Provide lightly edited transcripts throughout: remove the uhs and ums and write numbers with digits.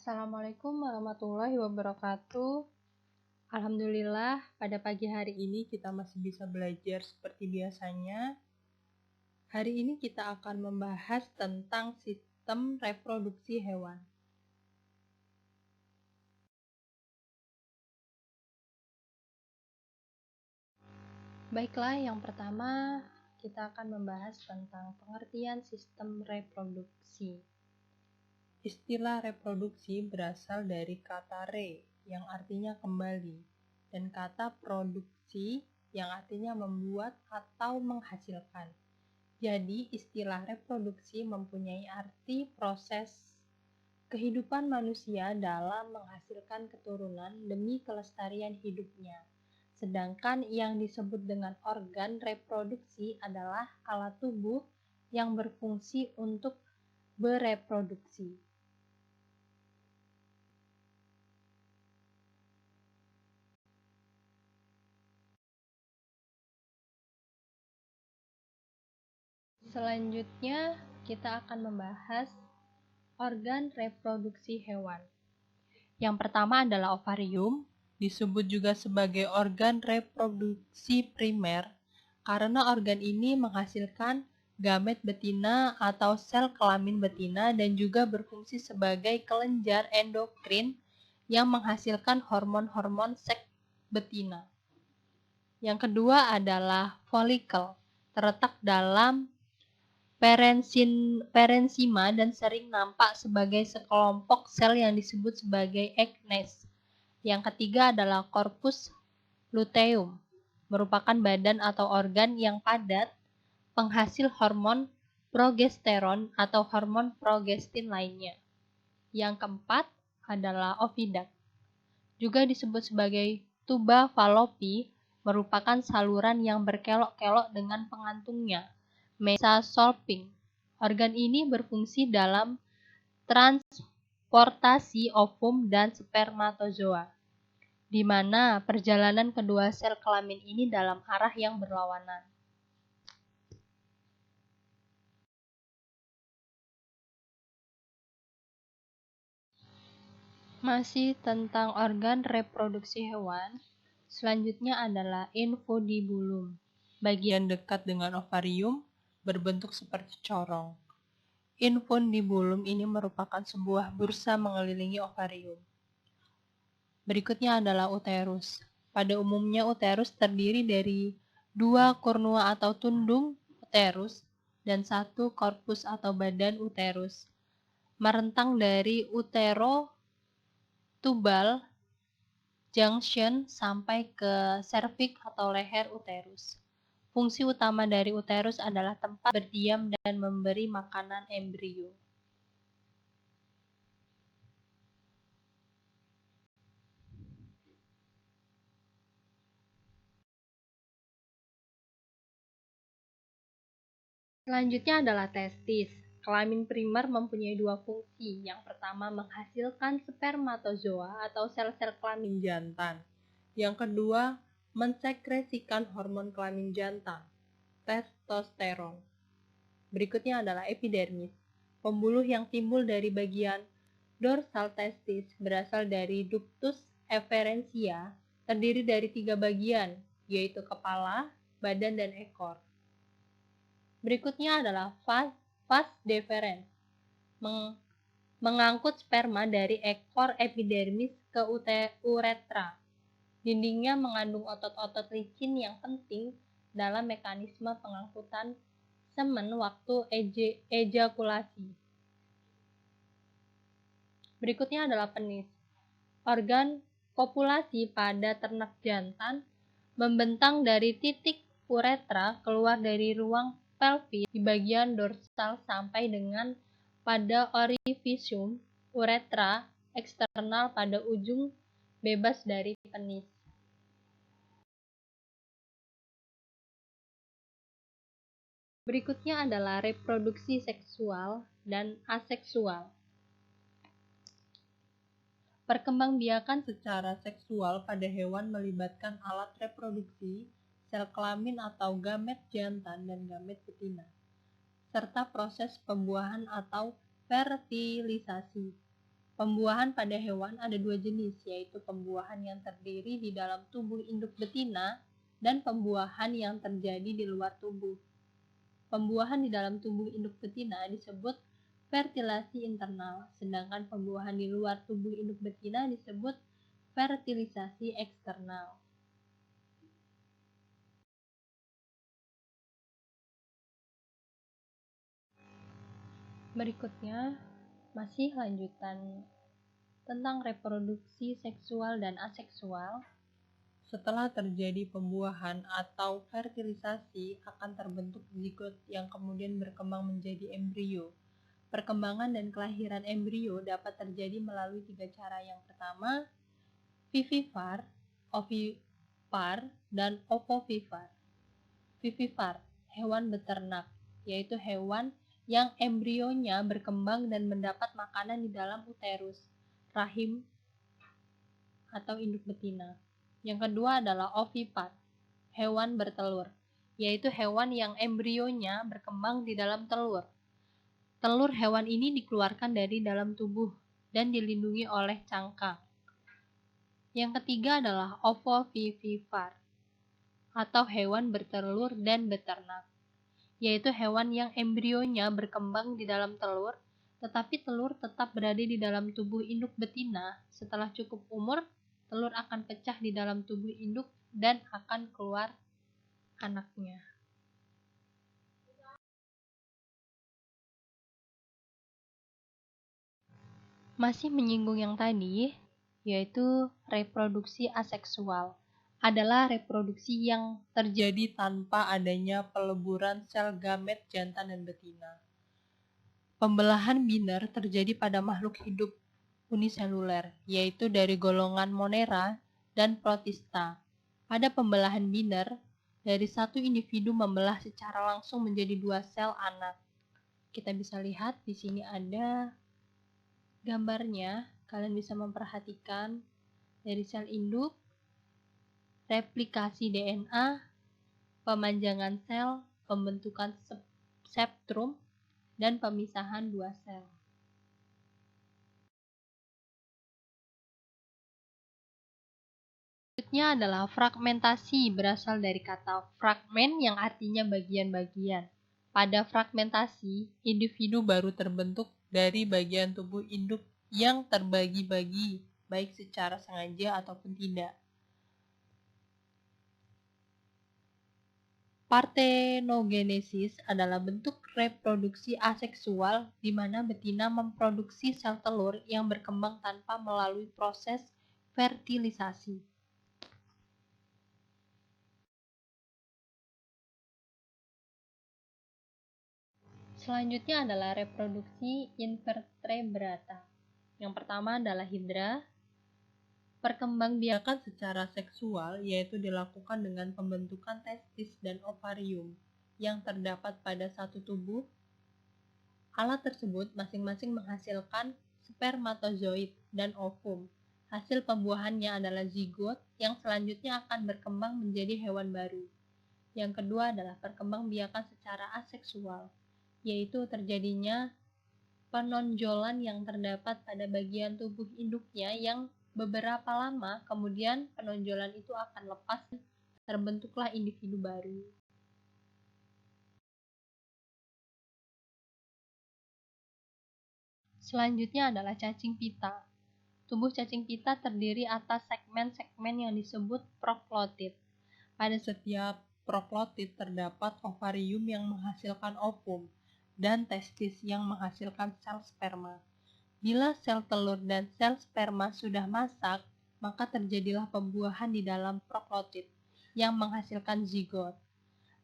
Assalamualaikum warahmatullahi wabarakatuh. Alhamdulillah, pada pagi hari ini kita masih bisa belajar seperti biasanya. Hari ini kita akan membahas tentang sistem reproduksi hewan. Baiklah, yang pertama kita akan membahas tentang pengertian sistem reproduksi. Istilah reproduksi berasal dari kata re, yang artinya kembali, dan kata produksi, yang artinya membuat atau menghasilkan. Jadi, istilah reproduksi mempunyai arti proses kehidupan manusia dalam menghasilkan keturunan demi kelestarian hidupnya. Sedangkan yang disebut dengan organ reproduksi adalah alat tubuh yang berfungsi untuk bereproduksi. Selanjutnya, kita akan membahas organ reproduksi hewan. Yang pertama adalah ovarium, disebut juga sebagai organ reproduksi primer, karena organ ini menghasilkan gamet betina atau sel kelamin betina dan juga berfungsi sebagai kelenjar endokrin yang menghasilkan hormon-hormon seks betina. Yang kedua adalah folikel, terletak dalam parenchyma dan sering nampak sebagai sekelompok sel yang disebut sebagai egg nest. Yang ketiga adalah corpus luteum, merupakan badan atau organ yang padat, penghasil hormon progesteron atau hormon progestin lainnya. Yang keempat adalah oviduct, juga disebut sebagai tuba fallopi, merupakan saluran yang berkelok-kelok dengan pengantungnya. Mesosalpinge. Organ ini berfungsi dalam transportasi ovum dan spermatozoa, di mana perjalanan kedua sel kelamin ini dalam arah yang berlawanan. Masih tentang organ reproduksi hewan, selanjutnya adalah infundibulum. Bagian dekat dengan ovarium berbentuk seperti corong. Infundibulum ini merupakan sebuah bursa mengelilingi ovarium. Berikutnya adalah uterus. Pada umumnya uterus terdiri dari 2 kornua atau tundung uterus dan 1 korpus atau badan uterus, merentang dari utero-tubal junction sampai ke serviks atau leher uterus. Fungsi utama dari uterus adalah tempat berdiam dan memberi makanan embrio. Selanjutnya adalah testis. Kelamin primer mempunyai 2 fungsi. Yang pertama menghasilkan spermatozoa atau sel-sel kelamin jantan. Yang kedua mensekresikan hormon kelamin jantan, testosteron. Berikutnya adalah epidermis. Pembuluh yang timbul dari bagian dorsal testis berasal dari ductus efferentia, terdiri dari 3 bagian, yaitu kepala, badan, dan ekor. Berikutnya adalah vas deferens, mengangkut sperma dari ekor epidermis ke uretra. Dindingnya mengandung otot-otot licin yang penting dalam mekanisme pengangkutan semen waktu ejakulasi. Berikutnya adalah penis. Organ kopulasi pada ternak jantan membentang dari titik uretra keluar dari ruang pelvis di bagian dorsal sampai dengan pada orifisium uretra eksternal pada ujung bebas dari penis. Berikutnya adalah reproduksi seksual dan aseksual. Perkembangbiakan secara seksual pada hewan melibatkan alat reproduksi, sel kelamin atau gamet jantan dan gamet betina, serta proses pembuahan atau fertilisasi. Pembuahan pada hewan ada dua jenis, yaitu pembuahan yang terdiri di dalam tubuh induk betina dan pembuahan yang terjadi di luar tubuh. Pembuahan di dalam tubuh induk betina disebut fertilasi internal, sedangkan pembuahan di luar tubuh induk betina disebut fertilisasi eksternal. Berikutnya, masih lanjutan tentang reproduksi seksual dan aseksual. Setelah terjadi pembuahan atau fertilisasi, akan terbentuk zigot yang kemudian berkembang menjadi embrio. Perkembangan dan kelahiran embrio dapat terjadi melalui tiga cara. Yang pertama, vivipar, ovipar, dan ovovivar. Vivipar, hewan beternak, yaitu hewan yang embrionya berkembang dan mendapat makanan di dalam uterus, rahim, atau induk betina. Yang kedua adalah ovipar, hewan bertelur, yaitu hewan yang embrionya berkembang di dalam telur. Telur hewan ini dikeluarkan dari dalam tubuh dan dilindungi oleh cangkang. Yang ketiga adalah ovovivipar, atau hewan bertelur dan beternak, yaitu hewan yang embrionya berkembang di dalam telur, tetapi telur tetap berada di dalam tubuh induk betina. Setelah cukup umur, telur akan pecah di dalam tubuh induk dan akan keluar anaknya. Masih menyinggung yang tadi, yaitu reproduksi aseksual adalah reproduksi yang terjadi tanpa adanya peleburan sel gamet jantan dan betina. Pembelahan biner terjadi pada makhluk hidup uniseluler, yaitu dari golongan Monera dan Protista. Pada pembelahan biner, dari satu individu membelah secara langsung menjadi dua sel anak. Kita bisa lihat di sini ada gambarnya, kalian bisa memperhatikan dari sel induk, replikasi DNA, pemanjangan sel, pembentukan septrum, dan pemisahan dua sel. Selanjutnya adalah fragmentasi, berasal dari kata fragmen yang artinya bagian-bagian. Pada fragmentasi, individu baru terbentuk dari bagian tubuh induk yang terbagi-bagi, baik secara sengaja ataupun tidak. Partenogenesis adalah bentuk reproduksi aseksual di mana betina memproduksi sel telur yang berkembang tanpa melalui proses fertilisasi. Selanjutnya adalah reproduksi invertebrata. Yang pertama adalah hidra. Perkembangbiakan secara seksual yaitu dilakukan dengan pembentukan testis dan ovarium yang terdapat pada satu tubuh. Alat tersebut masing-masing menghasilkan spermatozoid dan ovum. Hasil pembuahannya adalah zigot yang selanjutnya akan berkembang menjadi hewan baru. Yang kedua adalah perkembangbiakan secara aseksual, yaitu terjadinya penonjolan yang terdapat pada bagian tubuh induknya yang beberapa lama kemudian penonjolan itu akan lepas dan terbentuklah individu baru. Selanjutnya adalah cacing pita. Tubuh cacing pita terdiri atas segmen-segmen yang disebut proklotid. Pada setiap proklotid terdapat ovarium yang menghasilkan ovum dan testis yang menghasilkan sel sperma. Bila sel telur dan sel sperma sudah masak, maka terjadilah pembuahan di dalam proklotid yang menghasilkan zigot.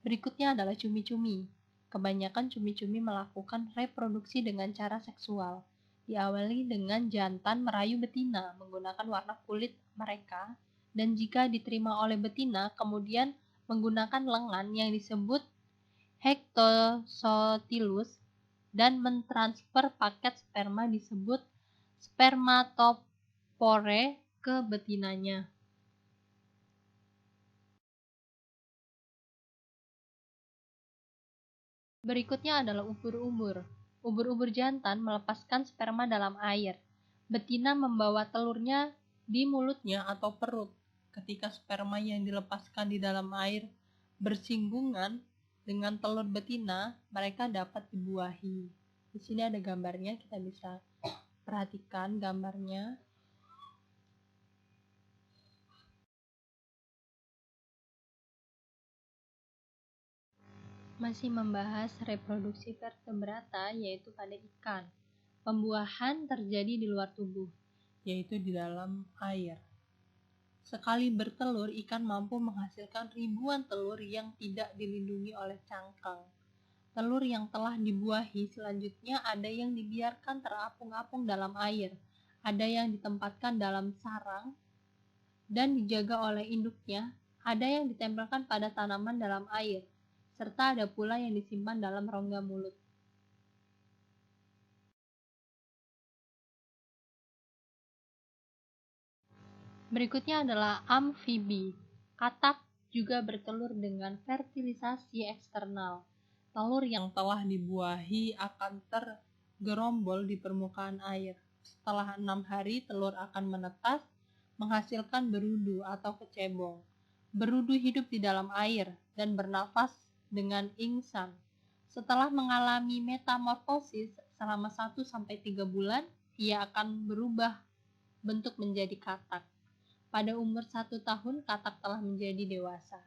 Berikutnya adalah cumi-cumi. Kebanyakan cumi-cumi melakukan reproduksi dengan cara seksual. Diawali dengan jantan merayu betina menggunakan warna kulit mereka, dan jika diterima oleh betina, kemudian menggunakan lengan yang disebut hectosotylus dan mentransfer paket sperma disebut spermatopore ke betinanya. Berikutnya adalah ubur-ubur. Ubur-ubur jantan melepaskan sperma dalam air. Betina membawa telurnya di mulutnya atau perut. Ketika sperma yang dilepaskan di dalam air bersinggungan dengan telur betina, mereka dapat dibuahi. Di sini ada gambarnya, kita bisa perhatikan gambarnya. Masih membahas reproduksi vertebrata, yaitu pada ikan. Pembuahan terjadi di luar tubuh, yaitu di dalam air. Sekali bertelur, ikan mampu menghasilkan ribuan telur yang tidak dilindungi oleh cangkang. Telur yang telah dibuahi selanjutnya ada yang dibiarkan terapung-apung dalam air, ada yang ditempatkan dalam sarang dan dijaga oleh induknya, ada yang ditempelkan pada tanaman dalam air, serta ada pula yang disimpan dalam rongga mulut. Berikutnya adalah amfibi. Katak juga bertelur dengan fertilisasi eksternal. Telur yang telah dibuahi akan tergerombol di permukaan air. Setelah 6 hari, telur akan menetas, menghasilkan berudu atau kecebong. Berudu hidup di dalam air dan bernafas dengan ingsan. Setelah mengalami metamorfosis selama 1-3 bulan, ia akan berubah bentuk menjadi katak. Pada umur 1 tahun, katak telah menjadi dewasa.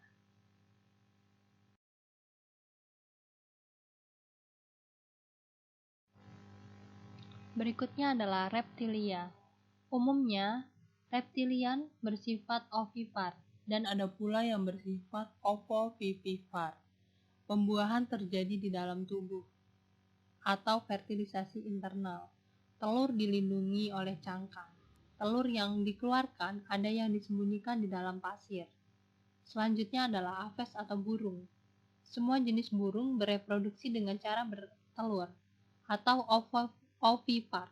Berikutnya adalah reptilia. Umumnya, reptilian bersifat ovipar, dan ada pula yang bersifat ovovivipar. Pembuahan terjadi di dalam tubuh, atau fertilisasi internal. Telur dilindungi oleh cangkang. Telur yang dikeluarkan ada yang disembunyikan di dalam pasir. Selanjutnya adalah aves atau burung. Semua jenis burung bereproduksi dengan cara bertelur atau ovipar.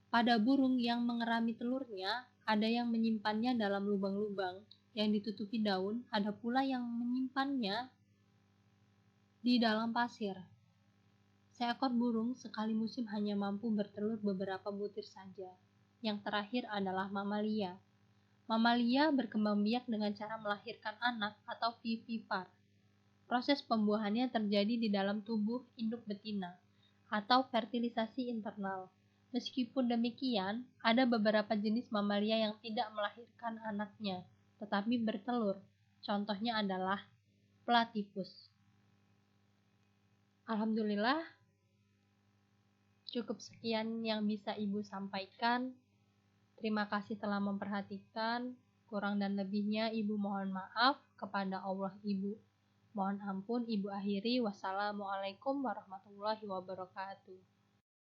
Pada burung yang mengerami telurnya, ada yang menyimpannya dalam lubang-lubang yang ditutupi daun, ada pula yang menyimpannya di dalam pasir. Seekor burung sekali musim hanya mampu bertelur beberapa butir saja. Yang terakhir adalah mamalia. Mamalia berkembang biak dengan cara melahirkan anak atau vivipar. Proses pembuahannya terjadi di dalam tubuh induk betina atau fertilisasi internal. Meskipun demikian, ada beberapa jenis mamalia yang tidak melahirkan anaknya, tetapi bertelur. Contohnya adalah platypus. Alhamdulillah, cukup sekian yang bisa Ibu sampaikan. Terima kasih telah memperhatikan. Kurang dan lebihnya Ibu mohon maaf. Kepada Allah Ibu mohon ampun. Ibu akhiri. Wassalamualaikum warahmatullahi wabarakatuh.